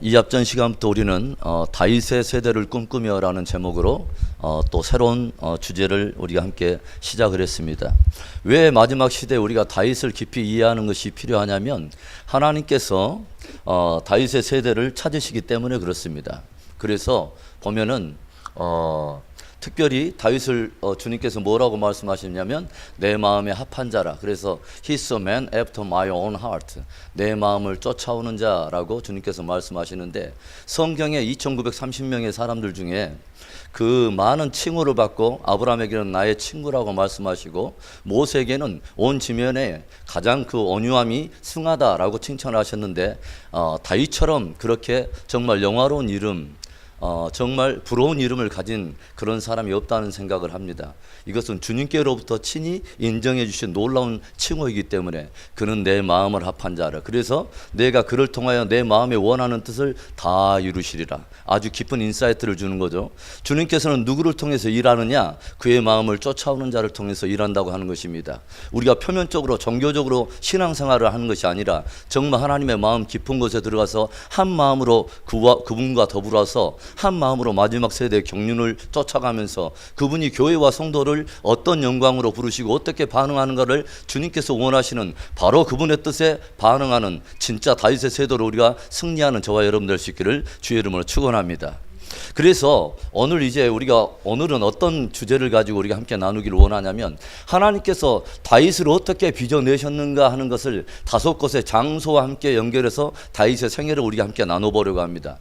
이 앞전 시간부터 우리는 다윗의 세대를 꿈꾸며라는 제목으로 또 새로운 주제를 우리가 함께 시작을 했습니다. 왜 마지막 시대에 우리가 다윗을 깊이 이해하는 것이 필요하냐면 하나님께서 다윗의 세대를 찾으시기 때문에 그렇습니다. 그래서 보면은 특별히 다윗을 주님께서 뭐라고 말씀하시냐면 내 마음에 합한 자라. 그래서 He's a man after my own heart. 내 마음을 쫓아오는 자라고 주님께서 말씀하시는데, 성경에 2930명의 사람들 중에 그 많은 칭호를 받고 아브라함에게는 나의 친구라고 말씀하시고 모세에게는 온 지면에 가장 그 온유함이 승하다라고 칭찬하셨는데, 다윗처럼 그렇게 정말 영화로운 이름, 정말 부러운 이름을 가진 그런 사람이 없다는 생각을 합니다. 이것은 주님께로부터 친히 인정해 주신 놀라운 칭호이기 때문에 그는 내 마음을 합한 자라. 그래서 내가 그를 통하여 내 마음에 원하는 뜻을 다 이루시리라. 아주 깊은 인사이트를 주는 거죠. 주님께서는 누구를 통해서 일하느냐? 그의 마음을 쫓아오는 자를 통해서 일한다고 하는 것입니다. 우리가 표면적으로 종교적으로 신앙생활을 하는 것이 아니라 정말 하나님의 마음 깊은 곳에 들어가서 한 마음으로 그분과 더불어서 한 마음으로 마지막 세대의 경륜을 쫓아가면서 그분이 교회와 성도를 어떤 영광으로 부르시고 어떻게 반응하는가를 주님께서 원하시는 바로 그분의 뜻에 반응하는 진짜 다윗의 세대로 우리가 승리하는 저와 여러분 될 수 있기를 주의 이름으로 축원합니다. 그래서 오늘은 어떤 주제를 가지고 우리가 함께 나누기를 원하냐면, 하나님께서 다윗을 어떻게 빚어내셨는가 하는 것을 5곳의 장소와 함께 연결해서 다윗의 생애를 우리가 함께 나눠보려고 합니다.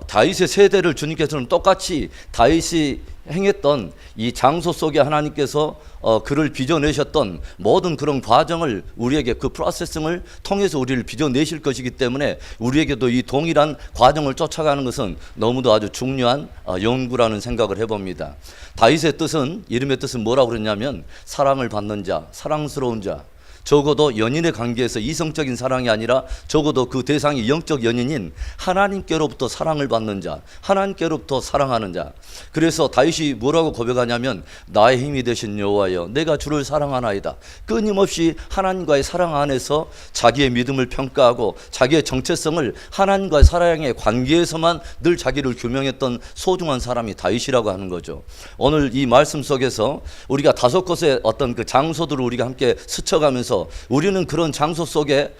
다윗의 세대를 주님께서는 똑같이 다윗이 행했던 이 장소 속에 하나님께서 그를 빚어내셨던 모든 그런 과정을 우리에게, 그 프로세싱을 통해서 우리를 빚어내실 것이기 때문에 우리에게도 이 동일한 과정을 쫓아가는 것은 너무도 아주 중요한 연구라는 생각을 해봅니다. 다윗의 뜻은, 이름의 뜻은 뭐라고 그랬냐면 사랑을 받는 자, 사랑스러운 자. 적어도 연인의 관계에서 이성적인 사랑이 아니라 적어도 그 대상이 영적 연인인 하나님께로부터 사랑을 받는 자, 하나님께로부터 사랑하는 자. 그래서 다윗이 뭐라고 고백하냐면 나의 힘이 되신 여호와여 내가 주를 사랑하나이다. 끊임없이 하나님과의 사랑 안에서 자기의 믿음을 평가하고 자기의 정체성을 하나님과의 사랑의 관계에서만 늘 자기를 규명했던 소중한 사람이 다윗이라고 하는 거죠. 오늘 이 말씀 속에서 우리가 5곳의 어떤 그 장소들을 우리가 함께 스쳐가면서 우리는 그런 장소 속에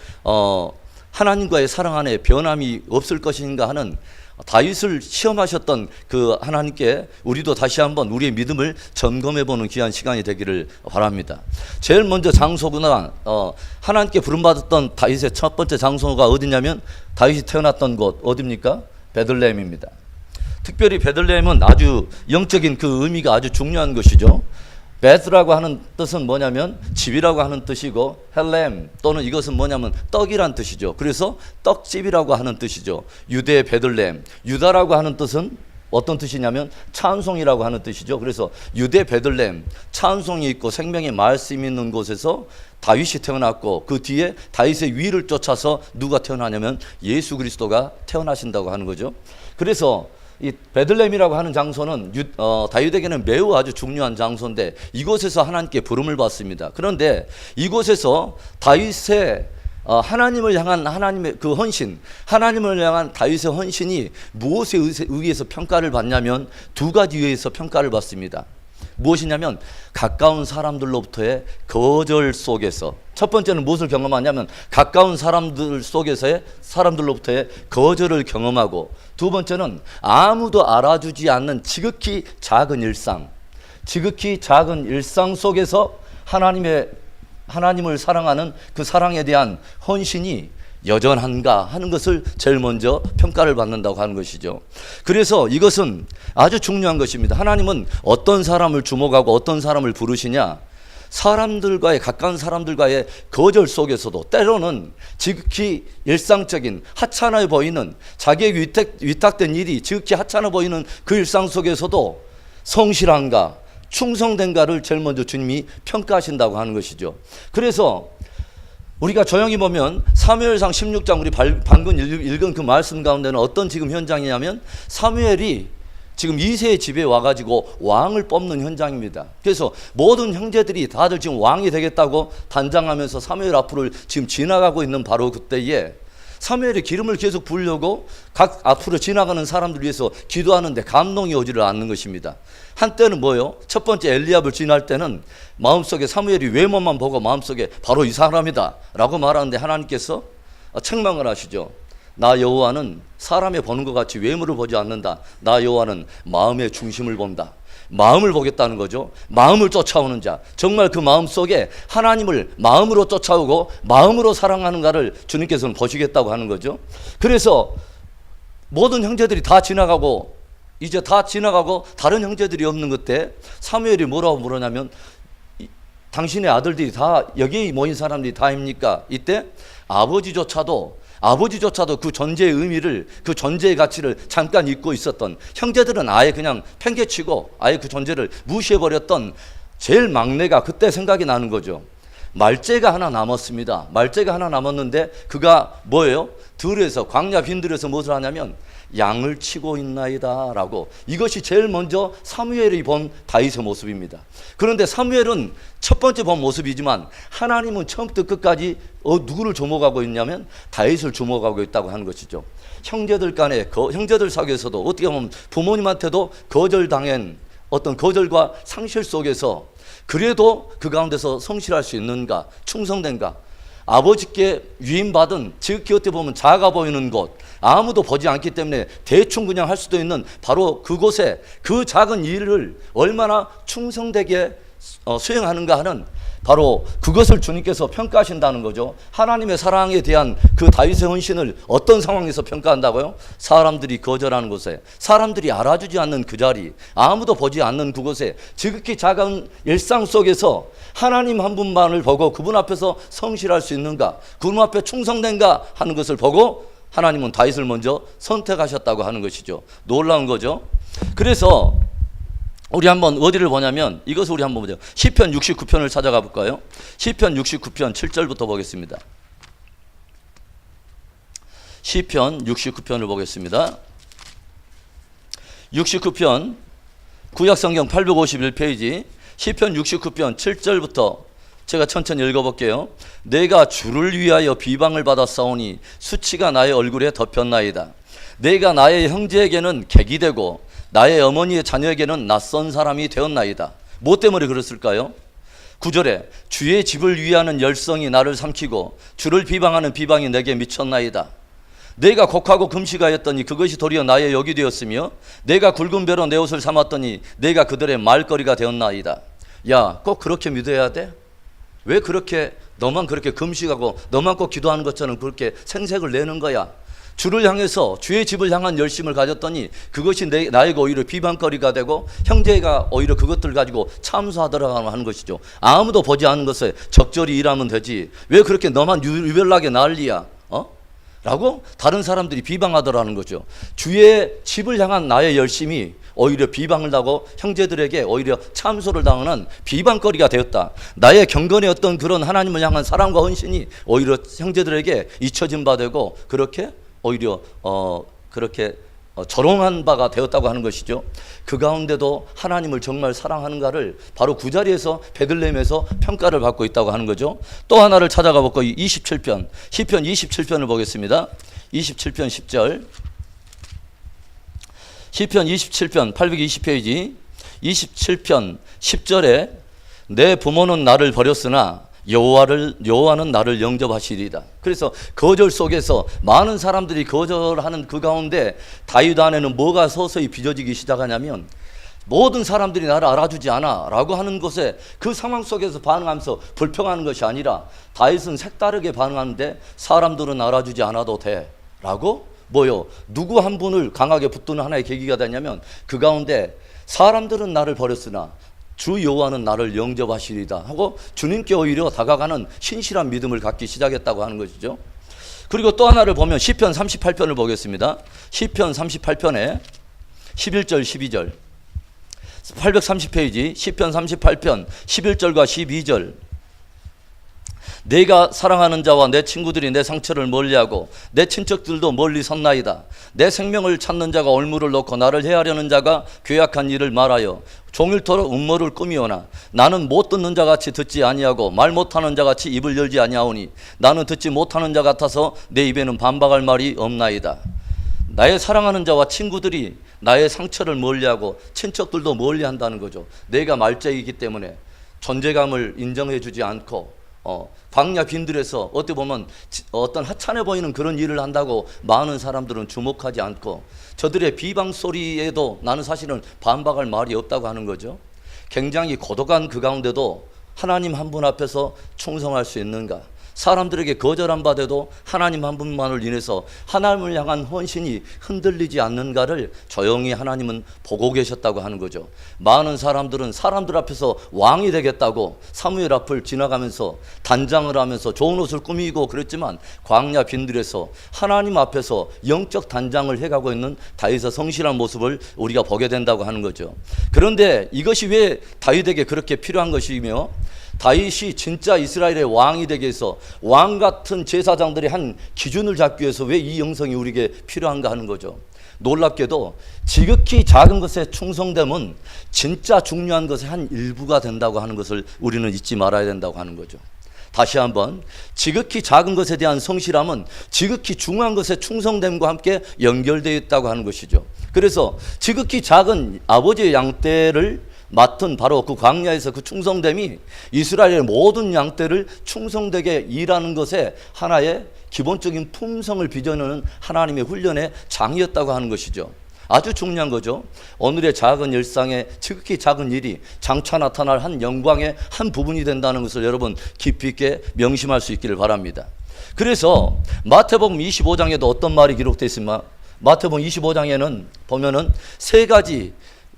하나님과의 사랑 안에 변함이 없을 것인가 하는 다윗을 시험하셨던 그 하나님께 우리도 다시 한번 우리의 믿음을 점검해보는 귀한 시간이 되기를 바랍니다. 제일 먼저 장소구나, 하나님께 부름받았던 다윗의 첫 번째 장소가 어디냐면 다윗이 태어났던 곳 어디입니까? 베들레헴입니다. 특별히 베들레헴은 아주 영적인 그 의미가 아주 중요한 것이죠. 베드라고 하는 뜻은 뭐냐면 집이라고 하는 뜻이고, 헬렘 또는 이것은 뭐냐면 떡이란 뜻이죠. 그래서 떡집이라고 하는 뜻이죠. 유대의 베들레헴, 유다라고 하는 뜻은 어떤 뜻이냐면 찬송이라고 하는 뜻이죠. 그래서 유대 베들레헴, 찬송이 있고 생명의 말씀이 있는 곳에서 다윗이 태어났고, 그 뒤에 다윗의 위를 쫓아서 누가 태어나냐면 예수 그리스도가 태어나신다고 하는 거죠. 그래서 이 베들레헴이라고 하는 장소는 다윗에게는 매우 아주 중요한 장소인데 이곳에서 하나님께 부름을 받습니다. 그런데 이곳에서 다윗의 하나님을 향한 하나님의 그 헌신, 하나님을 향한 다윗의 헌신이 무엇에 의해서 평가를 받냐면 2가지 의해서 평가를 받습니다. 무엇이냐면 가까운 사람들로부터의 거절 속에서, 첫 번째는 무엇을 경험하냐면 가까운 사람들로부터의 거절을 경험하고, 두 번째는 아무도 알아주지 않는 지극히 작은 일상 속에서 하나님을 사랑하는 그 사랑에 대한 헌신이 여전한가 하는 것을 제일 먼저 평가를 받는다고 하는 것이죠. 그래서 이것은 아주 중요한 것입니다. 하나님은 어떤 사람을 주목하고 어떤 사람을 부르시냐, 가까운 사람들과의 거절 속에서도 때로는 지극히 일상적인 하찮아 보이는, 자기에게 위탁된 일이 지극히 하찮아 보이는 그 일상 속에서도 성실한가, 충성된가를 제일 먼저 주님이 평가하신다고 하는 것이죠. 그래서 우리가 조용히 보면 사무엘상 16장 우리 방금 읽은 그 말씀 가운데는 어떤 지금 현장이냐면 사무엘이 지금 이새의 집에 와가지고 왕을 뽑는 현장입니다. 그래서 모든 형제들이 다들 지금 왕이 되겠다고 단장하면서 사무엘 앞으로 지금 지나가고 있는 바로 그때에 사무엘이 기름을 계속 부으려고 각 앞으로 지나가는 사람들 위해서 기도하는데 감동이 오지를 않는 것입니다. 한때는 뭐요? 첫 번째 엘리압을 지날 때는 마음속에 사무엘이 외모만 보고 마음속에 바로 이 사람이다 라고 말하는데 하나님께서 책망을 하시죠. 나 여호와는 사람의 보는 것 같이 외모를 보지 않는다. 나 여호와는 마음의 중심을 본다. 마음을 보겠다는 거죠. 마음을 쫓아오는 자, 정말 그 마음 속에 하나님을 마음으로 쫓아오고 마음으로 사랑하는가를 주님께서는 보시겠다고 하는 거죠. 그래서 모든 형제들이 다 지나가고 이제 다 지나가고 다른 형제들이 없는 그때 사무엘이 뭐라고 물었냐면 당신의 아들들이 다 여기 모인 사람들이 다입니까? 이때 아버지조차도 그 존재의 의미를, 그 존재의 가치를 잠깐 잊고 있었던, 형제들은 아예 그냥 팽개치고 아예 그 존재를 무시해버렸던 제일 막내가 그때 생각이 나는 거죠. 말째가 하나 남았습니다. 말째가 하나 남았는데 그가 뭐예요? 들에서, 광야 빈들에서 무엇을 하냐면 양을 치고 있나이다 라고, 이것이 제일 먼저 사무엘이 본 다윗의 모습입니다. 그런데 사무엘은 첫 번째 본 모습이지만 하나님은 처음부터 끝까지 누구를 주목하고 있냐면 다윗을 주목하고 있다고 하는 것이죠. 형제들 간에, 형제들 사이에서도 어떻게 보면 부모님한테도 거절당한 어떤 거절과 상실 속에서 그래도 그 가운데서 성실할 수 있는가, 충성된가, 아버지께 위임받은 지극히 어떻게 보면 작아 보이는 곳, 아무도 보지 않기 때문에 대충 그냥 할 수도 있는 바로 그곳에 그 작은 일을 얼마나 충성되게 수행하는가 하는 바로 그것을 주님께서 평가하신다는 거죠. 하나님의 사랑에 대한 그 다윗의 헌신을 어떤 상황에서 평가한다고요? 사람들이 거절하는 곳에, 사람들이 알아주지 않는 그 자리, 아무도 보지 않는 그곳에 지극히 작은 일상 속에서 하나님 한 분만을 보고 그분 앞에서 성실할 수 있는가, 그분 앞에 충성된가 하는 것을 보고 하나님은 다윗을 먼저 선택하셨다고 하는 것이죠. 놀라운 거죠. 그래서 우리 한번 어디를 보냐면 이것을 우리 한번 보죠. 시편 69편을 찾아가 볼까요? 시편 69편 7절부터 보겠습니다. 시편 69편을 보겠습니다. 69편 구약성경 851페이지 시편 69편 7절부터 제가 천천히 읽어볼게요. 내가 주를 위하여 비방을 받았사오니 수치가 나의 얼굴에 덮였나이다. 내가 나의 형제에게는 객이 되고 나의 어머니의 자녀에게는 낯선 사람이 되었나이다. 뭐 때문에 그랬을까요? 9절에 주의 집을 위하는 열성이 나를 삼키고 주를 비방하는 비방이 내게 미쳤나이다. 내가 곡하고 금식하였더니 그것이 도리어 나의 역이 되었으며 내가 굵은 배로 내 옷을 삼았더니 내가 그들의 말거리가 되었나이다. 야, 꼭 그렇게 믿어야 돼? 왜 그렇게 너만 그렇게 금식하고 너만 꼭 기도하는 것처럼 그렇게 생색을 내는 거야? 주를 향해서 주의 집을 향한 열심을 가졌더니 그것이 나에게 오히려 비방거리가 되고 형제가 오히려 그것들 가지고 참수하더라고 하는 것이죠. 아무도 보지 않는 것에 적절히 일하면 되지 왜 그렇게 너만 유별나게 난리야? 라고 다른 사람들이 비방하더라는 거죠. 주의 집을 향한 나의 열심이 오히려 비방을 하고 형제들에게 오히려 참소를 당하는 비방거리가 되었다. 나의 경건의 어떤 그런 하나님을 향한 사랑과 헌신이 오히려 형제들에게 잊혀진 바 되고 그렇게 오히려 그렇게 조롱한 바가 되었다고 하는 것이죠. 그 가운데도 하나님을 정말 사랑하는가를 바로 그 자리에서 베들레헴에서 평가를 받고 있다고 하는 거죠. 또 하나를 찾아가 볼까? 27편 시편 27편을 보겠습니다. 27편 10절 시편 27편 820페이지 27편 10절에 내 부모는 나를 버렸으나 여호와는 나를 영접하시리이다. 그래서 거절 속에서 많은 사람들이 거절하는 그 가운데 다윗 안에는 뭐가 서서히 빚어지기 시작하냐면 모든 사람들이 나를 알아주지 않아 라고 하는 것에 그 상황 속에서 반응하면서 불평하는 것이 아니라 다윗은 색다르게 반응하는데 사람들은 알아주지 않아도 돼 라고 뭐요? 누구 한 분을 강하게 붙드는 하나의 계기가 되냐면 그 가운데 사람들은 나를 버렸으나 주 여호와는 나를 영접하시리다 하고 주님께 오히려 다가가는 신실한 믿음을 갖기 시작했다고 하는 것이죠. 그리고 또 하나를 보면 시편 38편을 보겠습니다. 시편 38편에 11절 12절 830페이지 시편 38편 11절과 12절 내가 사랑하는 자와 내 친구들이 내 상처를 멀리하고 내 친척들도 멀리 섰나이다. 내 생명을 찾는 자가 올무를 놓고 나를 해하려는 자가 괴악한 일을 말하여 종일토록 음모를 꾸미오나 나는 못 듣는 자같이 듣지 아니하고 말 못하는 자같이 입을 열지 아니하오니 나는 듣지 못하는 자 같아서 내 입에는 반박할 말이 없나이다. 나의 사랑하는 자와 친구들이 나의 상처를 멀리하고 친척들도 멀리한다는 거죠. 내가 말쟁이기 때문에 존재감을 인정해 주지 않고 광야 빈들에서 어떻게 보면 어떤 하찮아 보이는 그런 일을 한다고 많은 사람들은 주목하지 않고 저들의 비방 소리에도 나는 사실은 반박할 말이 없다고 하는 거죠. 굉장히 고독한 그 가운데도 하나님 한 분 앞에서 충성할 수 있는가? 사람들에게 거절한 바 돼도 하나님 한 분만을 인해서 하나님을 향한 헌신이 흔들리지 않는가를 조용히 하나님은 보고 계셨다고 하는 거죠. 많은 사람들은 사람들 앞에서 왕이 되겠다고 사무엘 앞을 지나가면서 단장을 하면서 좋은 옷을 꾸미고 그랬지만 광야 빈들에서 하나님 앞에서 영적 단장을 해가고 있는 다윗의 성실한 모습을 우리가 보게 된다고 하는 거죠. 그런데 이것이 왜 다윗에게 그렇게 필요한 것이며 다윗이 진짜 이스라엘의 왕이 되기 위해서 왕 같은 제사장들의 한 기준을 잡기 위해서 왜 이 영성이 우리에게 필요한가 하는 거죠. 놀랍게도 지극히 작은 것에 충성됨은 진짜 중요한 것의 한 일부가 된다고 하는 것을 우리는 잊지 말아야 된다고 하는 거죠. 다시 한번 지극히 작은 것에 대한 성실함은 지극히 중요한 것의 충성됨과 함께 연결되어 있다고 하는 것이죠. 그래서 지극히 작은 아버지의 양떼를 맡은 바로 그 광야에서 그 충성됨이 이스라엘의 모든 양떼를 충성되게 일하는 것에 하나의 기본적인 품성을 빚어내는 하나님의 훈련의 장이었다고 하는 것이죠. 아주 중요한 거죠. 오늘의 작은 일상에 지극히 작은 일이 장차 나타날 한 영광의 한 부분이 된다는 것을 여러분 깊이 있게 명심할 수 있기를 바랍니다. 그래서 마태복음 25장에도 어떤 말이 기록되어 있습니까? 마태복음 25장에는 보면은 세 가지,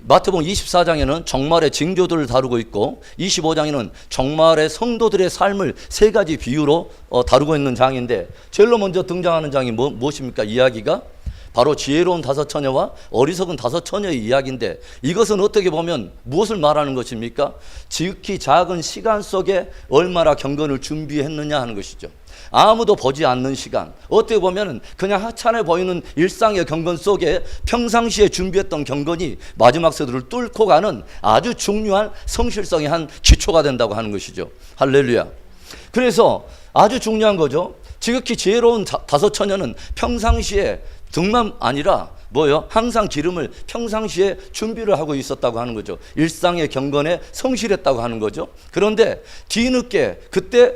마태복음 24장에는 정말의 징조들을 다루고 있고 25장에는 정말의 성도들의 삶을 세 가지 비유로 다루고 있는 장인데 제일로 먼저 등장하는 장이 무엇입니까? 이야기가 바로 지혜로운 다섯 처녀와 어리석은 다섯 처녀의 이야기인데 이것은 어떻게 보면 무엇을 말하는 것입니까? 지극히 작은 시간 속에 얼마나 경건을 준비했느냐 하는 것이죠. 아무도 보지 않는 시간, 어떻게 보면 그냥 하찮아 보이는 일상의 경건 속에 평상시에 준비했던 경건이 마지막 세대를 뚫고 가는 아주 중요한 성실성의 한 기초가 된다고 하는 것이죠. 할렐루야. 그래서 아주 중요한 거죠. 지극히 지혜로운 다섯 처녀는 평상시에 등만 아니라 뭐요? 항상 기름을 평상시에 준비를 하고 있었다고 하는 거죠. 일상의 경건에 성실했다고 하는 거죠. 그런데 뒤늦게 그때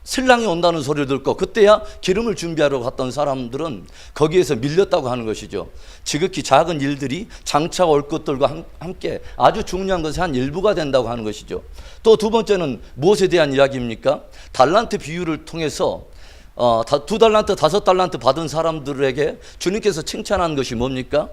신랑이 온다는 소리를 듣고 그때야 기름을 준비하러 갔던 사람들은 거기에서 밀렸다고 하는 것이죠. 지극히 작은 일들이 장차 올 것들과 함께 아주 중요한 것의 한 일부가 된다고 하는 것이죠. 또 두 번째는 무엇에 대한 이야기입니까? 달란트 비유를 통해서 2달란트, 5달란트 받은 사람들에게 주님께서 칭찬한 것이 뭡니까?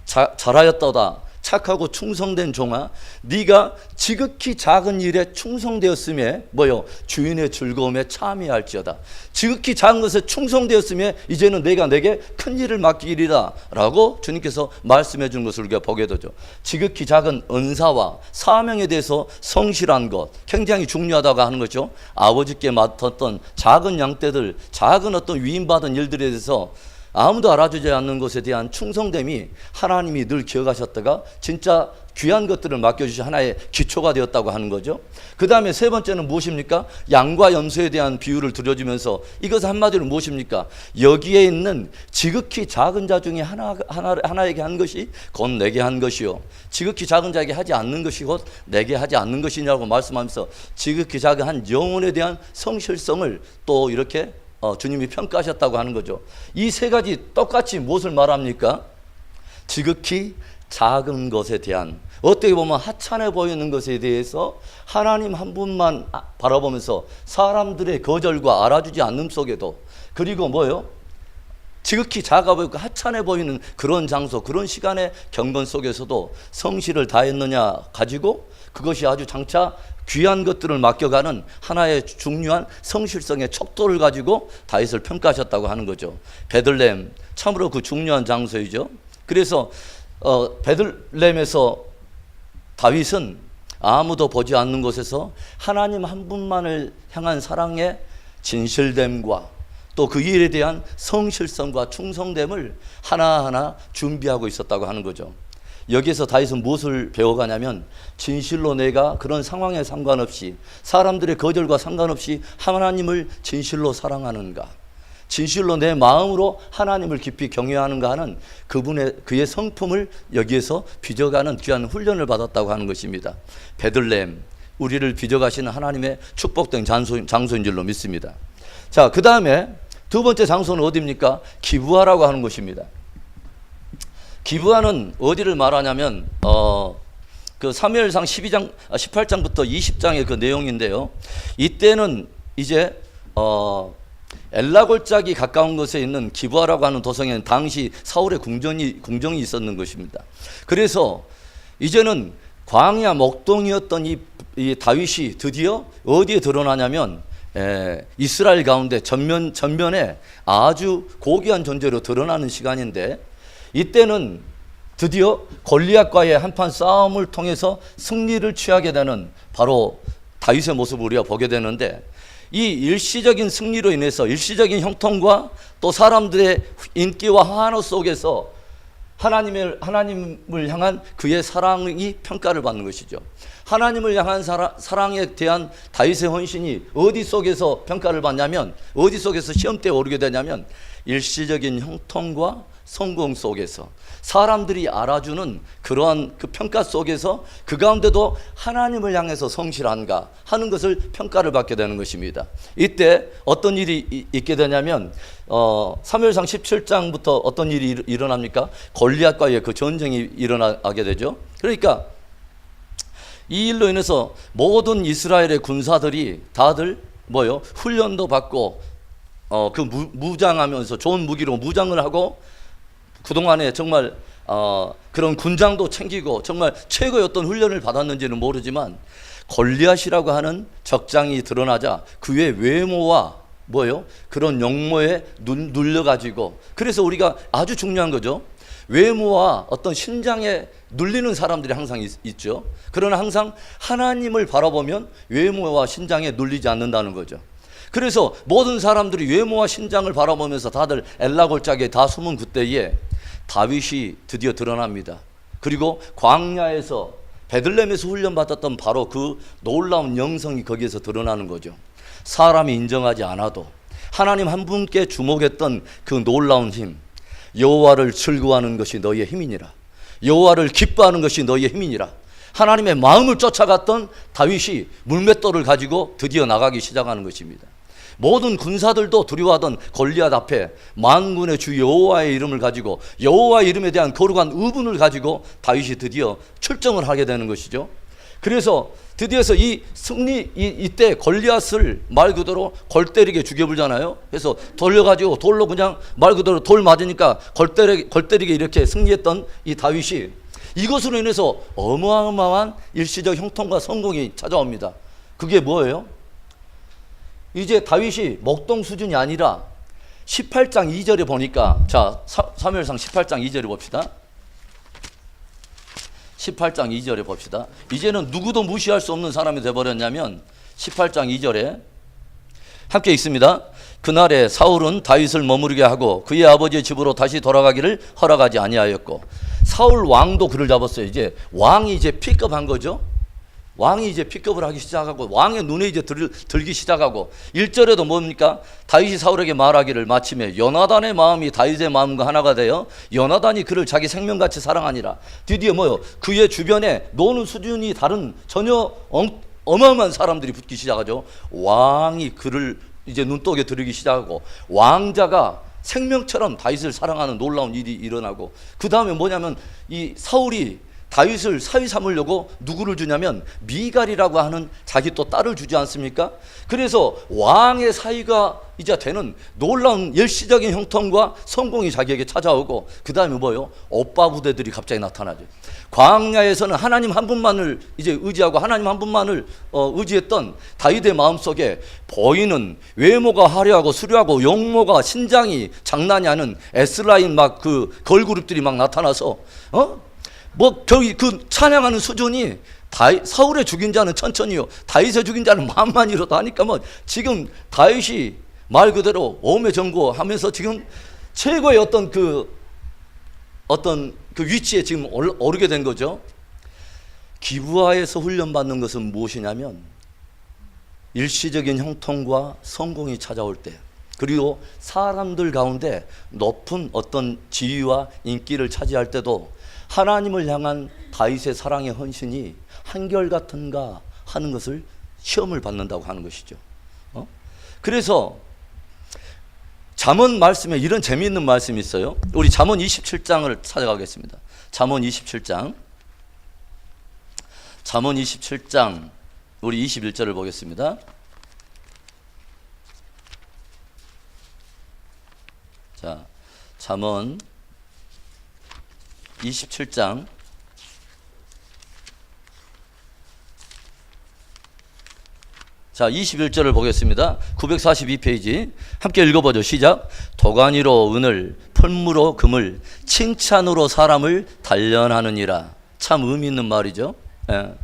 잘하였도다. 착하고 충성된 종아, 네가 지극히 작은 일에 충성되었음에 뭐요? 주인의 즐거움에 참여할지어다. 지극히 작은 것에 충성되었음에 이제는 내가 내게 큰 일을 맡기리라 라고 주님께서 말씀해 준 것을 우리가 보게 되죠. 지극히 작은 은사와 사명에 대해서 성실한 것 굉장히 중요하다고 하는 거죠. 아버지께 맡았던 작은 양떼들, 작은 어떤 위임받은 일들에 대해서 아무도 알아주지 않는 것에 대한 충성됨이 하나님이 늘 기억하셨다가 진짜 귀한 것들을 맡겨주신 하나의 기초가 되었다고 하는 거죠. 그 다음에 세 번째는 무엇입니까? 양과 염소에 대한 비유를 들려주면서 이것은 한마디로 무엇입니까? 여기에 있는 지극히 작은 자 중에 하나에게 한 것이 곧 내게 한 것이요, 지극히 작은 자에게 하지 않는 것이 곧 내게 하지 않는 것이냐고 말씀하면서 지극히 작은 한 영혼에 대한 성실성을 또 이렇게 주님이 평가하셨다고 하는 거죠. 이 세 가지 똑같이 무엇을 말합니까? 지극히 작은 것에 대한, 어떻게 보면 하찮아 보이는 것에 대해서 하나님 한 분만 바라보면서 사람들의 거절과 알아주지 않는 속에도, 그리고 뭐요? 지극히 작아 보이고 하찮아 보이는 그런 장소, 그런 시간의 경건 속에서도 성실을 다했느냐 가지고 그것이 아주 장차 귀한 것들을 맡겨가는 하나의 중요한 성실성의 척도를 가지고 다윗을 평가하셨다고 하는 거죠. 베들레헴 참으로 그 중요한 장소이죠. 그래서 베들레헴에서 다윗은 아무도 보지 않는 곳에서 하나님 한 분만을 향한 사랑의 진실됨과 또 그 일에 대한 성실성과 충성됨을 하나하나 준비하고 있었다고 하는 거죠. 여기에서 다윗은 무엇을 배워가냐면 진실로 내가 그런 상황에 상관없이 사람들의 거절과 상관없이 하나님을 진실로 사랑하는가, 진실로 내 마음으로 하나님을 깊이 경외하는가 하는 그의 성품을 여기에서 빚어가는 귀한 훈련을 받았다고 하는 것입니다. 베들레헴, 우리를 빚어가시는 하나님의 축복된 장소인 줄로 믿습니다. 자, 그 다음에 두 번째 장소는 어디입니까? 기브아라고 하는 곳입니다. 기브아는 어디를 말하냐면 그 사무엘상 18장부터 20장의 그 내용인데요. 이때는 이제 엘라 골짜기 가까운 곳에 있는 기브아라고 하는 도성에는 당시 사울의 궁정이 있었는 것입니다. 그래서 이제는 광야 목동이었던 이 다윗이 드디어 어디에 드러나냐면 이스라엘 가운데 전면에 아주 고귀한 존재로 드러나는 시간인데, 이때는 드디어 골리앗과의 한판 싸움을 통해서 승리를 취하게 되는 바로 다윗의 모습을 우리가 보게 되는데, 이 일시적인 승리로 인해서 일시적인 형통과 또 사람들의 인기와 환호 속에서 하나님을 향한 그의 사랑이 평가를 받는 것이죠. 하나님을 향한 사랑에 대한 다윗의 헌신이 어디 속에서 평가를 받냐면, 어디 속에서 시험대에 오르게 되냐면 일시적인 형통과 성공 속에서 사람들이 알아주는 그러한 그 평가 속에서 그 가운데도 하나님을 향해서 성실한가 하는 것을 평가를 받게 되는 것입니다. 이때 어떤 일이 있게 되냐면 사무엘상 17장부터 어떤 일이 일어납니까? 골리앗과의 그 전쟁이 일어나게 되죠. 그러니까 이 일로 인해서 모든 이스라엘의 군사들이 다들 훈련도 받고 그 무장하면서 좋은 무기로 무장을 하고 그동안에 정말 그런 군장도 챙기고 정말 최고의 어떤 훈련을 받았는지는 모르지만, 골리앗이라고 하는 적장이 드러나자 그의 외모와 그런 용모에 눌려가지고, 그래서 우리가 아주 중요한 거죠. 외모와 어떤 신장에 눌리는 사람들이 항상 있죠. 그러나 항상 하나님을 바라보면 외모와 신장에 눌리지 않는다는 거죠. 그래서 모든 사람들이 외모와 신장을 바라보면서 다들 엘라 골짜기에 다 숨은 그때에 다윗이 드디어 드러납니다. 그리고 광야에서 베들레헴에서 훈련받았던 바로 그 놀라운 영성이 거기에서 드러나는 거죠. 사람이 인정하지 않아도 하나님 한 분께 주목했던 그 놀라운 힘, 여호와를 즐거워하는 것이 너희의 힘이니라, 여호와를 기뻐하는 것이 너희의 힘이니라. 하나님의 마음을 쫓아갔던 다윗이 물맷돌을 가지고 드디어 나가기 시작하는 것입니다. 모든 군사들도 두려워하던 골리앗 앞에 만군의 주 여호와의 이름을 가지고, 여호와의 이름에 대한 거룩한 의분을 가지고 다윗이 드디어 출정을 하게 되는 것이죠. 그래서 드디어서 이때 골리앗을 말 그대로 골 때리게 죽여불잖아요. 그래서 돌려가지고 돌로 그냥 말 그대로 돌 맞으니까 골 때리게 이렇게 승리했던 이 다윗이 이것으로 인해서 어마어마한 일시적 형통과 성공이 찾아옵니다. 그게 뭐예요? 이제 다윗이 목동 수준이 아니라 18장 2절에 보니까, 자, 사무엘상 18장 2절에 봅시다. 18장 2절에 봅시다. 이제는 누구도 무시할 수 없는 사람이 되어버렸냐면 18장 2절에 함께 읽습니다. 그날에 사울은 다윗을 머무르게 하고 그의 아버지의 집으로 다시 돌아가기를 허락하지 아니하였고, 사울 왕도 그를 잡았어요. 이제 왕이 이제 픽업한 거죠. 왕이 이제 픽업을 하기 시작하고 왕의 눈에 이제 들기 시작하고, 1절에도 뭡니까? 다윗이 사울에게 말하기를 마침에 요나단의 마음이 다윗의 마음과 하나가 되어 요나단이 그를 자기 생명같이 사랑하니라. 드디어 그의 주변에 노는 수준이 다른 전혀 어마어마한 사람들이 붙기 시작하죠. 왕이 그를 이제 눈독에 들이기 시작하고, 왕자가 생명처럼 다윗을 사랑하는 놀라운 일이 일어나고, 그 다음에 뭐냐면 이 사울이 다윗을 사위 삼으려고 누구를 주냐면 미갈이라고 하는 자기 또 딸을 주지 않습니까? 그래서 왕의 사위가 이제 되는 놀라운 일시적인 형통과 성공이 자기에게 찾아오고, 그 다음에 오빠 부대들이 갑자기 나타나죠. 광야에서는 하나님 한 분만을 이제 의지하고 하나님 한 분만을 의지했던 다윗의 마음속에 보이는 외모가 화려하고 수려하고 용모가 신장이 장난이 아닌 S라인 막 그 걸그룹들이 막 나타나서 저기 그 찬양하는 수준이 사울의 죽인 자는 천천히요, 다윗의 죽인 자는 만만히로다 하니까 뭐 지금 다윗이 말 그대로 오매 정고하면서 지금 최고의 어떤 그 위치에 지금 오르게 된 거죠. 기브아에서 훈련받는 것은 무엇이냐면 일시적인 형통과 성공이 찾아올 때, 그리고 사람들 가운데 높은 어떤 지위와 인기를 차지할 때도 하나님을 향한 다윗의 사랑의 헌신이 한결같은가 하는 것을 시험을 받는다고 하는 것이죠. 그래서 잠언 말씀에 이런 재미있는 말씀이 있어요. 우리 잠언 27장을 찾아가겠습니다. 잠언 27장 우리 21절을 보겠습니다. 자, 잠언 27장 자, 21절을 보겠습니다. 942페이지 함께 읽어보죠. 시작. 도가니로 은을, 풀무로 금을, 칭찬으로 사람을 단련하느니라. 참 의미 있는 말이죠. 예.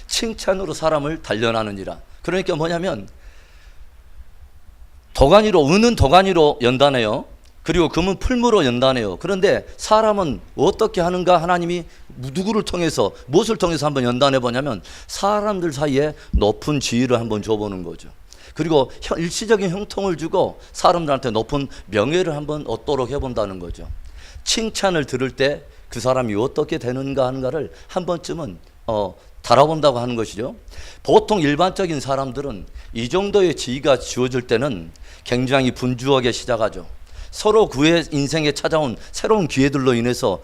칭찬으로 사람을 단련하느니라. 그러니까 뭐냐면 도가니로, 은은 도가니로 연단해요. 그리고 금은 풀무로 연단해요. 그런데 사람은 어떻게 하는가? 하나님이 누구를 통해서, 무엇을 통해서 한번 연단해 보냐면 사람들 사이에 높은 지위를 한번 줘보는 거죠. 그리고 일시적인 형통을 주고 사람들한테 높은 명예를 한번 얻도록 해본다는 거죠. 칭찬을 들을 때 그 사람이 어떻게 되는가 하는가를 한 번쯤은 달아본다고 하는 것이죠. 보통 일반적인 사람들은 이 정도의 지위가 주어질 때는 굉장히 분주하게 시작하죠. 서로 그의 인생에 찾아온 새로운 기회들로 인해서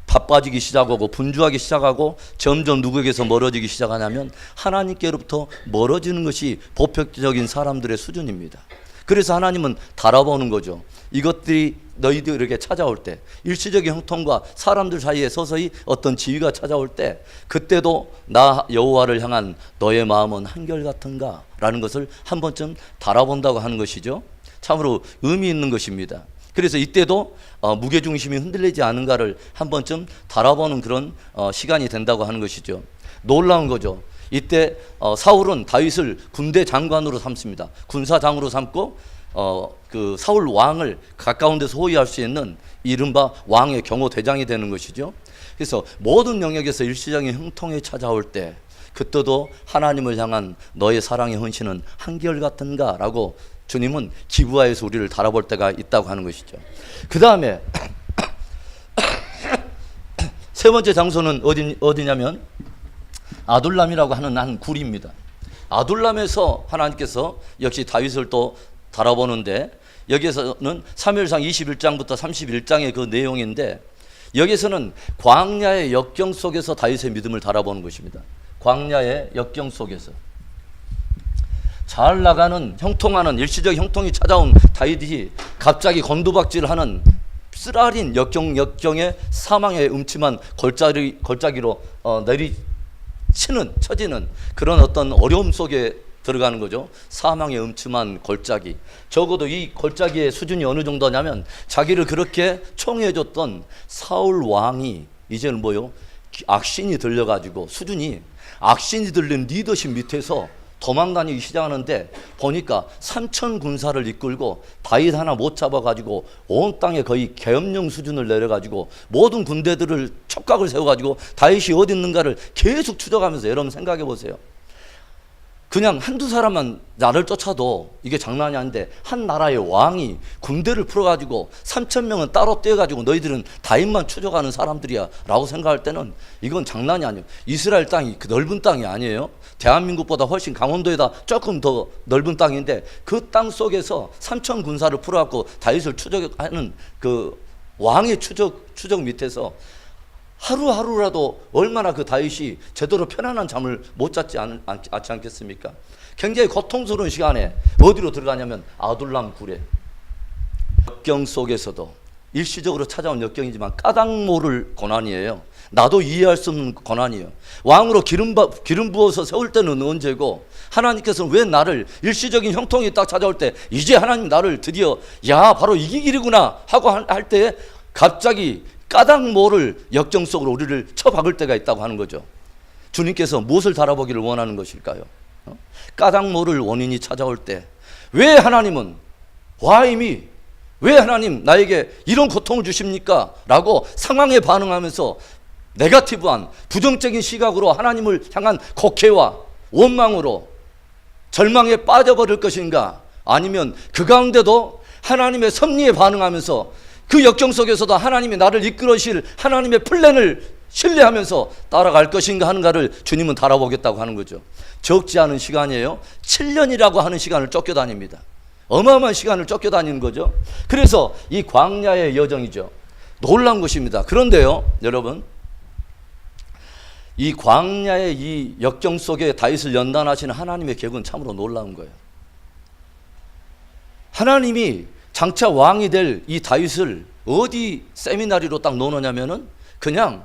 바빠지기 시작하고 분주하기 시작하고 점점 누구에게서 멀어지기 시작하냐면 하나님께로부터 멀어지는 것이 보편적인 사람들의 수준입니다. 그래서 하나님은 달아보는 거죠. 이것들이 너희들에게 찾아올 때, 일시적인 형통과 사람들 사이에 서서히 어떤 지위가 찾아올 때, 그때도 나 여호와를 향한 너의 마음은 한결같은가? 라는 것을 한 번쯤 달아본다고 하는 것이죠. 참으로 의미 있는 것입니다. 그래서 이때도 무게중심이 흔들리지 않은가를 한 번쯤 달아보는 그런 시간이 된다고 하는 것이죠. 놀라운 거죠. 이때 사울은 다윗을 군대 장관으로 삼습니다. 군사장으로 삼고 그 사울 왕을 가까운 데서 호위할 수 있는 이른바 왕의 경호대장이 되는 것이죠. 그래서 모든 영역에서 일시적인 형통이 찾아올 때 그때도 하나님을 향한 너의 사랑의 헌신은 한결같은가? 라고 주님은 기브아에서 우리를 달아볼 때가 있다고 하는 것이죠. 그 다음에 세 번째 장소는 어디냐면 아둘람이라고 하는 한 굴입니다. 아둘람에서 하나님께서 역시 다윗을 또 달아보는데, 여기에서는 사무엘상 21장부터 31장의 그 내용인데, 여기서는 광야의 역경 속에서 다윗의 믿음을 달아보는 것입니다. 광야의 역경 속에서 잘 나가는 형통하는 일시적 형통이 찾아온 다윗이 갑자기 곤두박질하는 쓰라린 역경의 사망의 음침한 골짜기로 처지는 그런 어떤 어려움 속에 들어가는 거죠. 사망의 음침한 골짜기. 적어도 이 골짜기의 수준이 어느 정도냐면 자기를 그렇게 총애해줬던 사울 왕이 이제는 뭐요? 악신이 들려가지고 수준이, 악신이 들린 리더십 밑에서 도망다니기 시작하는데 보니까 3천 군사를 이끌고 다윗 하나 못 잡아가지고 온 땅에 거의 계엄령 수준을 내려가지고 모든 군대들을 촉각을 세워가지고 다윗이 어디 있는가를 계속 추적하면서, 여러분 생각해 보세요. 그냥 한두 사람만 나를 쫓아도 이게 장난이 아닌데 한 나라의 왕이 군대를 풀어가지고 3천 명은 따로 떼어가지고 너희들은 다윗만 추적하는 사람들이야 라고 생각할 때는 이건 장난이 아니에요. 이스라엘 땅이 그 넓은 땅이 아니에요. 대한민국보다 훨씬 강원도에다 조금 더 넓은 땅인데 그 땅 속에서 3천 군사를 풀어갖고 다윗을 추적하는 그 왕의 추적 밑에서 하루하루라도 얼마나 그 다윗이 제대로 편안한 잠을 못 잤지 않겠습니까? 굉장히 고통스러운 시간에 어디로 들어가냐면 아둘람 굴에. 역경 속에서도 일시적으로 찾아온 역경이지만 까닭 모를 고난이에요. 나도 이해할 수 없는 고난이에요. 왕으로 기름 부어서 세울 때는 언제고, 하나님께서는 왜 나를 일시적인 형통이 딱 찾아올 때 이제 하나님 나를 드디어 바로 이게 길이구나 하고 할 때 갑자기 까닭 모를 역경 속으로 우리를 쳐박을 때가 있다고 하는 거죠. 주님께서 무엇을 달아보기를 원하는 것일까요? 까닭 모를 원인이 찾아올 때 왜 하나님은 Why 왜 하나님 나에게 이런 고통을 주십니까? 라고 상황에 반응하면서 네거티브한 부정적인 시각으로 하나님을 향한 곡해와 원망으로 절망에 빠져버릴 것인가? 아니면 그 가운데도 하나님의 섭리에 반응하면서 그 역경 속에서도 하나님이 나를 이끌으실 하나님의 플랜을 신뢰하면서 따라갈 것인가 하는가를 주님은 달아보겠다고 하는 거죠. 적지 않은 시간이에요. 7년이라고 하는 시간을 쫓겨다닙니다. 어마어마한 시간을 쫓겨다니는 거죠. 그래서 이 광야의 여정이죠. 놀라운 것입니다. 그런데요, 여러분, 이 광야의 이 역경 속에 다윗을 연단하시는 하나님의 계획은 참으로 놀라운 거예요. 하나님이 장차 왕이 될 이 다윗을 어디 세미나리로 딱 놓느냐면은 그냥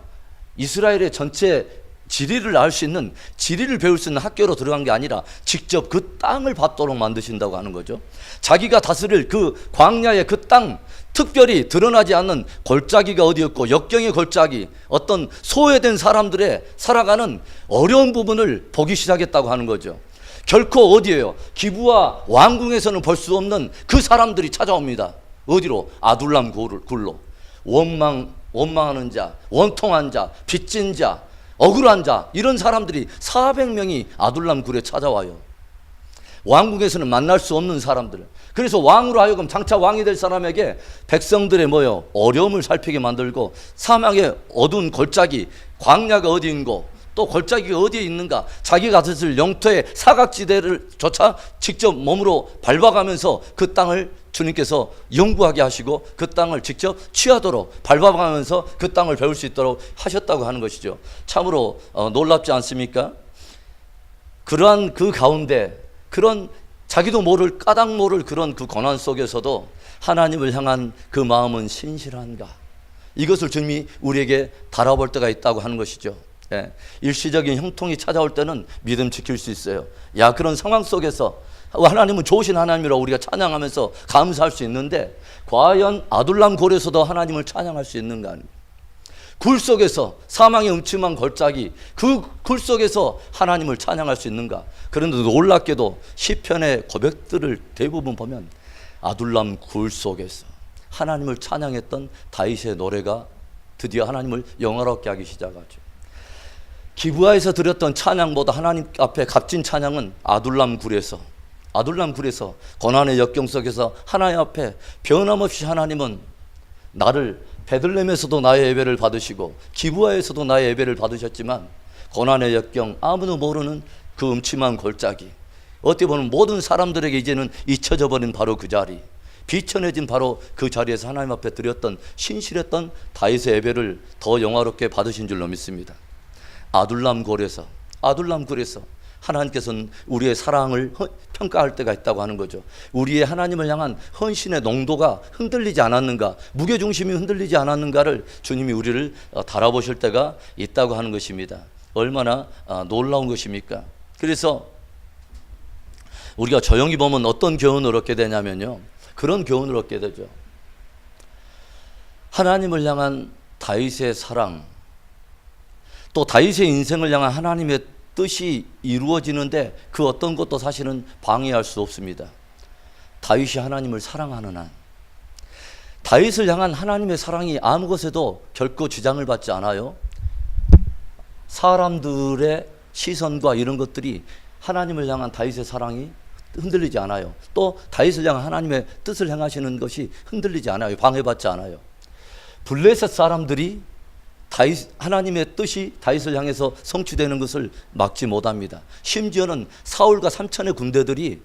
이스라엘의 전체 지리를 알 수 있는, 지리를 배울 수 있는 학교로 들어간 게 아니라 직접 그 땅을 받도록 만드신다고 하는 거죠. 자기가 다스릴 그 광야의 그 땅, 특별히 드러나지 않는 골짜기가 어디였고 역경의 골짜기, 어떤 소외된 사람들의 살아가는 어려운 부분을 보기 시작했다고 하는 거죠. 결코 어디예요? 기브와 왕궁에서는 볼 수 없는 그 사람들이 찾아옵니다. 어디로? 아둘람 굴로. 원망하는 자, 원통한 자, 빚진 자, 억울한 자, 이런 사람들이 400명이 아둘람 굴에 찾아와요. 왕궁에서는 만날 수 없는 사람들. 그래서 왕으로 하여금 장차 왕이 될 사람에게 백성들의 어려움을 살피게 만들고, 사막의 어두운 골짜기, 광야가 어디인고 또 골짜기가 어디에 있는가, 자기가 다스릴 영토의 사각지대를 조차 직접 몸으로 밟아가면서 그 땅을 주님께서 연구하게 하시고 그 땅을 직접 취하도록 밟아가면서 그 땅을 배울 수 있도록 하셨다고 하는 것이죠. 참으로 놀랍지 않습니까? 그러한 그 가운데, 그런 자기도 모를 까닭 모를 그런 그 고난 속에서도 하나님을 향한 그 마음은 신실한가, 이것을 주님이 우리에게 달아볼 때가 있다고 하는 것이죠. 예. 일시적인 형통이 찾아올 때는 믿음 지킬 수 있어요. 그런 상황 속에서 하나님은 좋으신 하나님이라고 우리가 찬양하면서 감사할 수 있는데, 과연 아둘람 골에서도 하나님을 찬양할 수 있는가? 굴 속에서, 사망의 음침한 골짜기, 그 굴 속에서 하나님을 찬양할 수 있는가? 그런데 놀랍게도 시편의 고백들을 대부분 보면 아둘람 굴 속에서 하나님을 찬양했던 다윗의 노래가 드디어 하나님을 영화롭게 하기 시작하죠. 기브아에서 드렸던 찬양보다 하나님 앞에 값진 찬양은 아둘람 굴에서 고난의 역경 속에서 하나님 앞에 변함없이 하나님은 나를, 베들레헴에서도 나의 예배를 받으시고 기브아에서도 나의 예배를 받으셨지만 고난의 역경, 아무도 모르는 그 음침한 골짜기, 어떻게 보면 모든 사람들에게 이제는 잊혀져 버린 바로 그 자리, 비천해진 바로 그 자리에서 하나님 앞에 드렸던 신실했던 다윗의 예배를 더 영화롭게 받으신 줄로 믿습니다. 아둘람 굴에서 하나님께서는 우리의 사랑을 평가할 때가 있다고 하는 거죠. 우리의 하나님을 향한 헌신의 농도가 흔들리지 않았는가, 무게중심이 흔들리지 않았는가를 주님이 우리를 달아보실 때가 있다고 하는 것입니다. 얼마나 놀라운 것입니까? 그래서 우리가 조용히 보면 어떤 교훈을 얻게 되냐면요, 그런 교훈을 얻게 되죠. 하나님을 향한 다윗의 사랑, 또 다윗의 인생을 향한 하나님의 뜻이 이루어지는데 그 어떤 것도 사실은 방해할 수 없습니다. 다윗이 하나님을 사랑하는 한, 다윗을 향한 하나님의 사랑이 아무 것에도 결코 지장을 받지 않아요. 사람들의 시선과 이런 것들이 하나님을 향한 다윗의 사랑이 흔들리지 않아요. 또 다윗을 향한 하나님의 뜻을 행하시는 것이 흔들리지 않아요. 방해받지 않아요. 블레셋 사람들이 하나님의 뜻이 다윗을 향해서 성취되는 것을 막지 못합니다. 심지어는 사울과 3천의 군대들이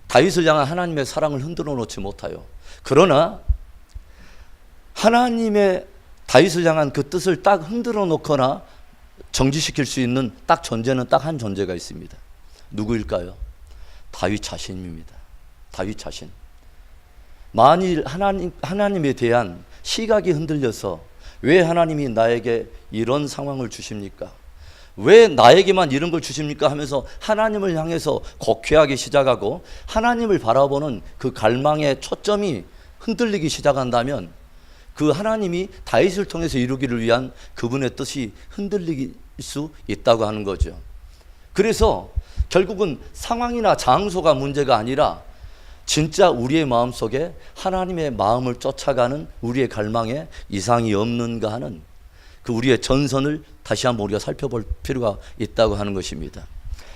다윗을 향한 하나님의 사랑을 흔들어 놓지 못해요. 그러나 하나님의 다윗을 향한 그 뜻을 딱 흔들어 놓거나 정지시킬 수 있는 딱 존재는 딱 한 존재가 있습니다. 누구일까요? 다윗 자신입니다. 다윗 자신. 만일 하나님에 대한 시각이 흔들려서 왜 하나님이 나에게 이런 상황을 주십니까? 왜 나에게만 이런 걸 주십니까? 하면서 하나님을 향해서 곡해하기 시작하고 하나님을 바라보는 그 갈망의 초점이 흔들리기 시작한다면 그 하나님이 다윗을 통해서 이루기를 위한 그분의 뜻이 흔들리기 수 있다고 하는 거죠. 그래서 결국은 상황이나 장소가 문제가 아니라 진짜 우리의 마음속에 하나님의 마음을 쫓아가는 우리의 갈망에 이상이 없는가 하는 그 우리의 전선을 다시 한번 우리가 살펴볼 필요가 있다고 하는 것입니다.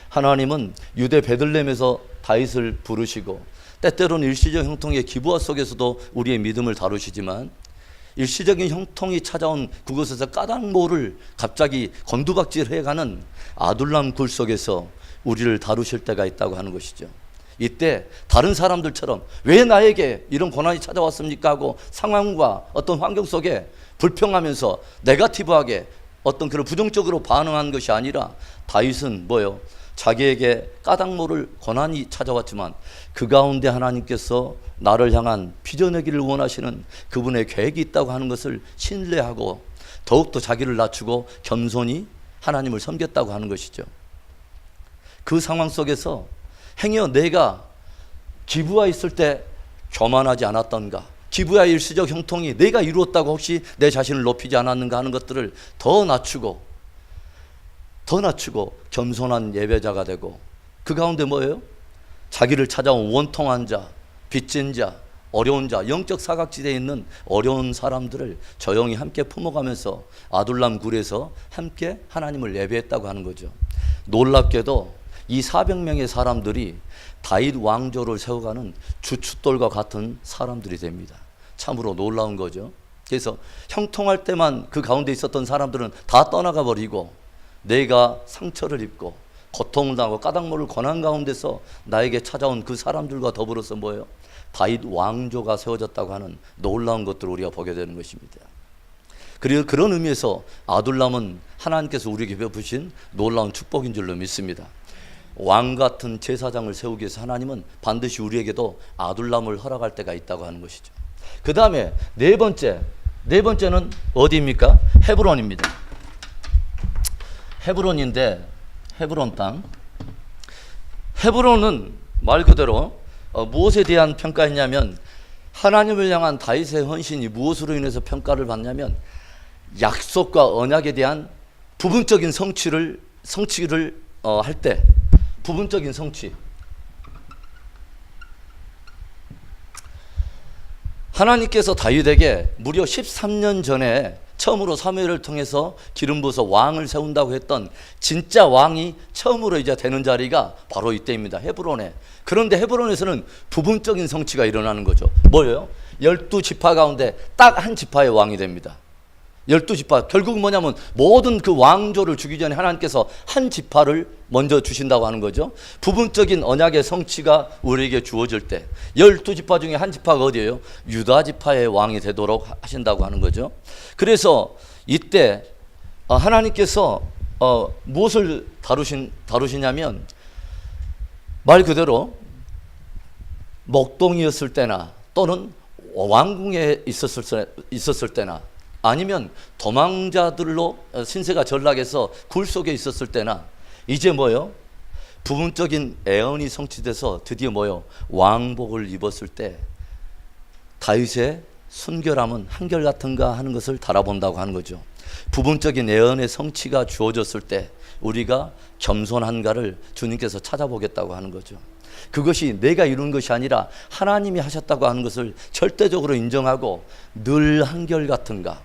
하나님은 유대 베들레헴에서 다윗을 부르시고 때때로는 일시적 형통의 기부화 속에서도 우리의 믿음을 다루시지만 일시적인 형통이 찾아온 그곳에서 까닭모를 갑자기 건두박질해가는 아둘람 굴 속에서 우리를 다루실 때가 있다고 하는 것이죠. 이때 다른 사람들처럼 왜 나에게 이런 고난이 찾아왔습니까 하고 상황과 어떤 환경 속에 불평하면서 네거티브하게 어떤 그런 부정적으로 반응한 것이 아니라 다윗은 뭐예요? 자기에게 까닭모를 고난이 찾아왔지만 그 가운데 하나님께서 나를 향한 빚어내기를 원하시는 그분의 계획이 있다고 하는 것을 신뢰하고 더욱더 자기를 낮추고 겸손히 하나님을 섬겼다고 하는 것이죠. 그 상황 속에서 행여 내가 기부하 있을 때 교만하지 않았던가, 기부야 일시적 형통이 내가 이루었다고 혹시 내 자신을 높이지 않았는가 하는 것들을 더 낮추고 겸손한 예배자가 되고 그 가운데 뭐예요? 자기를 찾아온 원통한 자, 빚진 자, 어려운 자, 영적 사각지대에 있는 어려운 사람들을 조용히 함께 품어가면서 아둘람 굴에서 함께 하나님을 예배했다고 하는 거죠. 놀랍게도 이 400명의 사람들이 다윗 왕조를 세워가는 주춧돌과 같은 사람들이 됩니다. 참으로 놀라운 거죠. 그래서 형통할 때만 그 가운데 있었던 사람들은 다 떠나가 버리고 내가 상처를 입고 고통을 당하고 까닭모를 고난 가운데서 나에게 찾아온 그 사람들과 더불어서 뭐예요? 다윗 왕조가 세워졌다고 하는 놀라운 것들을 우리가 보게 되는 것입니다. 그리고 그런 의미에서 아둘람은 하나님께서 우리에게 베푸신 놀라운 축복인 줄로 믿습니다. 왕 같은 제사장을 세우기 위해서 하나님은 반드시 우리에게도 아둘람을 허락할 때가 있다고 하는 것이죠. 그 다음에 네 번째는 어디입니까? 헤브론입니다. 헤브론인데 헤브론 땅. 헤브론은 말 그대로 무엇에 대한 평가했냐면 하나님을 향한 다윗의 헌신이 무엇으로 인해서 평가를 받냐면 약속과 언약에 대한 부분적인 성취를 할 때 부분적인 성취. 하나님께서 다윗에게 무려 13년 전에 처음으로 사무엘을 통해서 기름 부어서 왕을 세운다고 했던 진짜 왕이 처음으로 이제 되는 자리가 바로 이때입니다. 헤브론에. 그런데 헤브론에서는 부분적인 성취가 일어나는 거죠. 뭐예요? 12지파 가운데 딱 한 지파의 왕이 됩니다. 12지파. 결국 뭐냐면 모든 그 왕조를 주기 전에 하나님께서 한 지파를 먼저 주신다고 하는 거죠. 부분적인 언약의 성취가 우리에게 주어질 때 12지파 중에 한 지파가 어디예요? 유다 지파의 왕이 되도록 하신다고 하는 거죠. 그래서 이때 하나님께서 무엇을 다루시냐면 말 그대로 목동이었을 때나 또는 왕궁에 있었을 때나 아니면 도망자들로 신세가 전락해서 굴 속에 있었을 때나 이제 뭐요? 부분적인 애언이 성취돼서 드디어 뭐요? 왕복을 입었을 때 다윗의 순결함은 한결같은가 하는 것을 달아본다고 하는 거죠. 부분적인 애언의 성취가 주어졌을 때 우리가 겸손한가를 주님께서 찾아보겠다고 하는 거죠. 그것이 내가 이룬 것이 아니라 하나님이 하셨다고 하는 것을 절대적으로 인정하고 늘 한결같은가,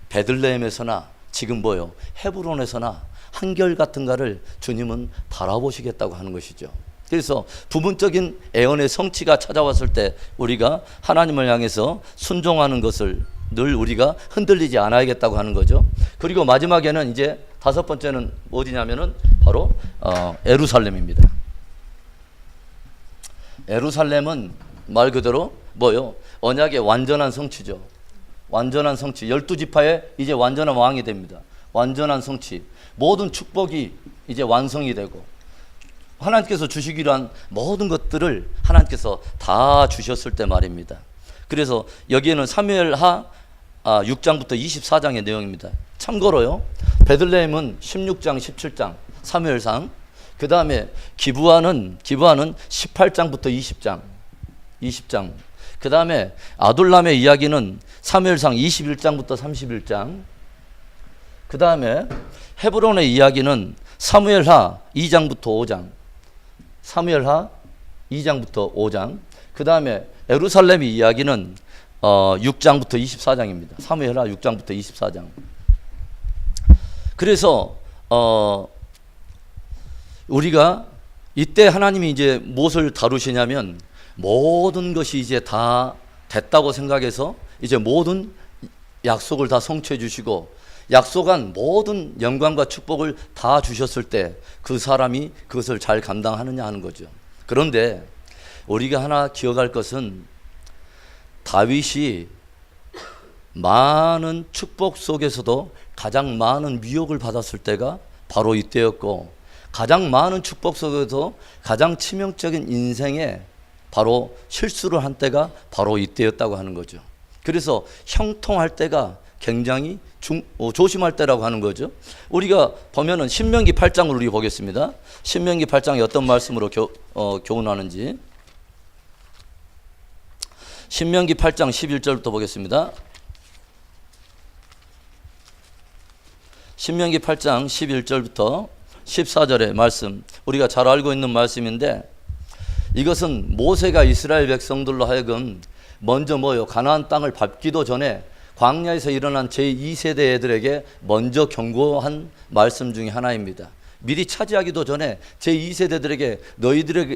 베들레헴에서나 지금 뭐요? 헤브론에서나 한결같은가를 주님은 바라보시겠다고 하는 것이죠. 그래서 부분적인 애언의 성취가 찾아왔을 때 우리가 하나님을 향해서 순종하는 것을 늘 우리가 흔들리지 않아야겠다고 하는 거죠. 그리고 마지막에는 이제 다섯 번째는 어디냐면은 바로 예루살렘입니다. 예루살렘은 말 그대로 뭐요? 언약의 완전한 성취죠. 완전한 성취. 12지파의 이제 완전한 왕이 됩니다. 완전한 성취. 모든 축복이 이제 완성이 되고 하나님께서 주시기로 한 모든 것들을 하나님께서 다 주셨을 때 말입니다. 그래서 여기에는 사무엘하 6장부터 24장의 내용입니다. 참고로요, 베들레헴은 16장, 17장 사무엘상, 그 다음에 기브아는 18장부터 20장, 그 다음에 아둘람의 이야기는 사무엘상 21장부터 31장, 그 다음에 헤브론의 이야기는 사무엘하 2장부터 5장, 사무엘하 2장부터 5장. 그 다음에 예루살렘의 이야기는 6장부터 24장입니다. 사무엘하 6장부터 24장. 그래서 우리가 이때 하나님이 이제 무엇을 다루시냐면 모든 것이 이제 다 됐다고 생각해서 이제 모든 약속을 다 성취해 주시고 약속한 모든 영광과 축복을 다 주셨을 때 그 사람이 그것을 잘 감당하느냐 하는 거죠. 그런데 우리가 하나 기억할 것은 다윗이 많은 축복 속에서도 가장 많은 미혹을 받았을 때가 바로 이때였고, 가장 많은 축복 속에서 가장 치명적인 인생에 바로 실수를 한 때가 바로 이때였다고 하는 거죠. 그래서 형통할 때가 굉장히 조심할 때라고 하는 거죠. 우리가 보면은 신명기 8장을 우리 보겠습니다. 신명기 8장이 어떤 말씀으로 교훈하는지. 신명기 8장 11절부터 보겠습니다. 신명기 8장 11절부터 14절의 말씀, 우리가 잘 알고 있는 말씀인데, 이것은 모세가 이스라엘 백성들로 하여금 먼저 가나안 땅을 밟기도 전에 광야에서 일어난 제2세대 애들에게 먼저 경고한 말씀 중에 하나입니다. 미리 차지하기도 전에 제2세대들에게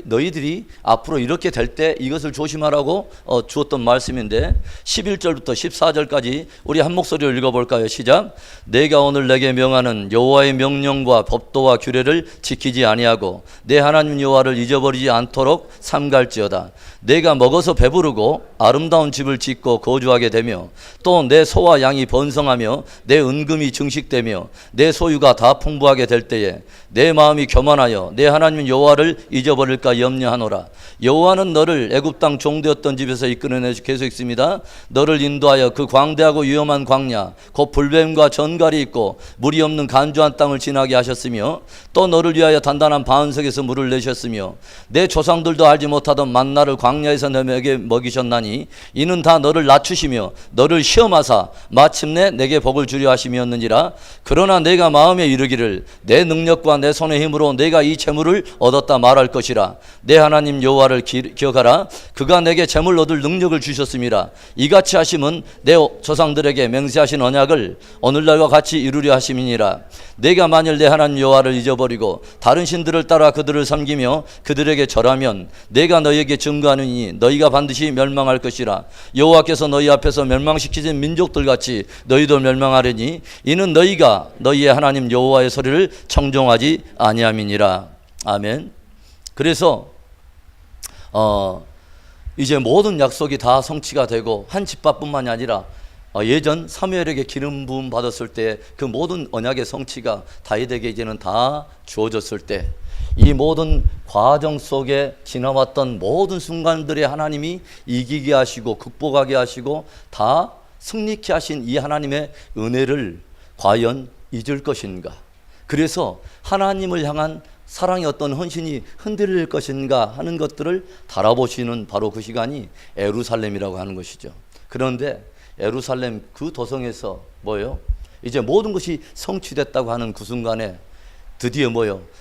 너희들이 앞으로 이렇게 될 때 이것을 조심하라고 주었던 말씀인데, 11절부터 14절까지 우리 한 목소리로 읽어볼까요? 시작. 내가 오늘 내게 명하는 여호와의 명령과 법도와 규례를 지키지 아니하고 내 하나님 여호와를 잊어버리지 않도록 삼갈지어다. 내가 먹어서 배부르고 아름다운 집을 짓고 거주하게 되며 또 내 소와 양이 번성하며 내 은금이 증식되며 내 소유가 다 풍부하게 될 때에 내 마음이 교만하여 내 하나님 여호와를 잊어버릴까 염려하노라. 여호와는 너를 애굽 땅 종되었던 집에서 이끌어내 계속 있습니다. 너를 인도하여 그 광대하고 위험한 광야 곧 불뱀과 전갈이 있고 물이 없는 간주한 땅을 지나게 하셨으며 또 너를 위하여 단단한 반석에서 물을 내셨으며 내 조상들도 알지 못하던 만나를 광야에서 너에게 먹이셨나니 이는 다 너를 낮추시며 너를 시험하사 마침내 내게 복을 주려 하심이었느니라. 그러나 내가 마음에 이르기를 내 능력과 내 손의 힘으로 내가 이 재물을 얻었다 말할 것이라. 내 하나님 여호와를 기억하라. 그가 내게 재물 얻을 능력을 주셨음이라. 이같이 하심은 내 조상들에게 맹세하신 언약을 오늘날과 같이 이루려 하심이니라. 내가 만일 내 하나님 여호와를 잊어버리고 다른 신들을 따라 그들을 섬기며 그들에게 절하면 내가 너희에게 증거하느니 너희가 반드시 멸망할 것이라. 여호와께서 너희 앞에서 멸망시키신 민족들같이 너희도 멸망하려니 이는 너희가 너희의 하나님 여호와의 소리를 청종하지 아니함이니라. 아멘. 그래서 이제 모든 약속이 다 성취가 되고 한 집밥뿐만이 아니라 예전 사무엘에게 기름 부음 받았을 때 그 모든 언약의 성취가 다윗에게 이제는 다 주어졌을 때, 이 모든 과정 속에 지나왔던 모든 순간들에 하나님이 이기게 하시고 극복하게 하시고 다 승리케 하신 이 하나님의 은혜를 과연 잊을 것인가? 그래서 하나님을 향한 사랑의 어떤 헌신이 흔들릴 것인가 하는 것들을 달아보시는 바로 그 시간이 예루살렘이라고 하는 것이죠. 그런데 예루살렘 그 도성에서 이제 모든 것이 성취됐다고 하는 그 순간에 드디어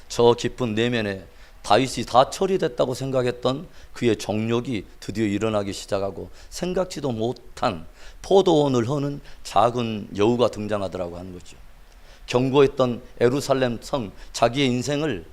저 깊은 내면에 다윗이 다 처리됐다고 생각했던 그의 정욕이 드디어 일어나기 시작하고 생각지도 못한 포도원을 허는 작은 여우가 등장하더라고 하는 거죠. 경고했던 예루살렘 성, 자기의 인생을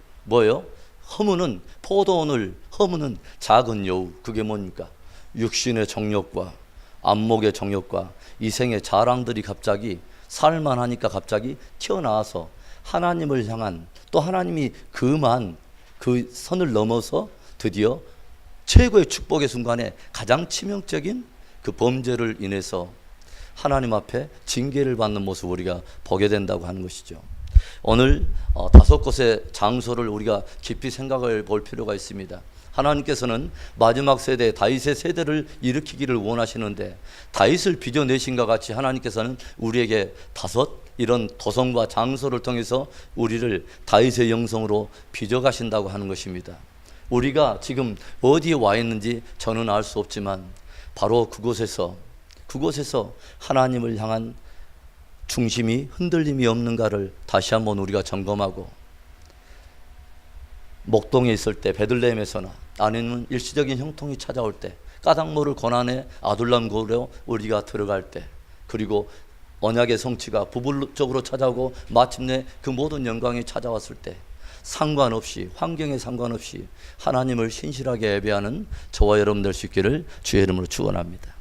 허무는, 포도원을 허무는 작은 여우. 그게 뭡니까? 육신의 정욕과 안목의 정욕과 이생의 자랑들이 갑자기 살만하니까 갑자기 튀어나와서 하나님을 향한, 또 하나님이 그 선을 넘어서 드디어 최고의 축복의 순간에 가장 치명적인 그 범죄를 인해서 하나님 앞에 징계를 받는 모습을 우리가 보게 된다고 하는 것이죠. 오늘 5곳의 장소를 우리가 깊이 생각을 볼 필요가 있습니다. 하나님께서는 마지막 세대 다윗의 세대를 일으키기를 원하시는데, 다윗을 빚어내신과 같이 하나님께서는 우리에게 5 이런 도성과 장소를 통해서 우리를 다윗의 영성으로 빚어가신다고 하는 것입니다. 우리가 지금 어디에 와 있는지 저는 알 수 없지만 바로 그곳에서 하나님을 향한 중심이 흔들림이 없는가를 다시 한번 우리가 점검하고, 목동에 있을 때 베들레헴에서나 아니면 일시적인 형통이 찾아올 때, 까닭모를 고난의 아둘람고로 우리가 들어갈 때, 그리고 언약의 성취가 부분적으로 찾아오고 마침내 그 모든 영광이 찾아왔을 때, 상관없이, 환경에 상관없이 하나님을 신실하게 예배하는 저와 여러분 될 수 있기를 주의 이름으로 축원합니다.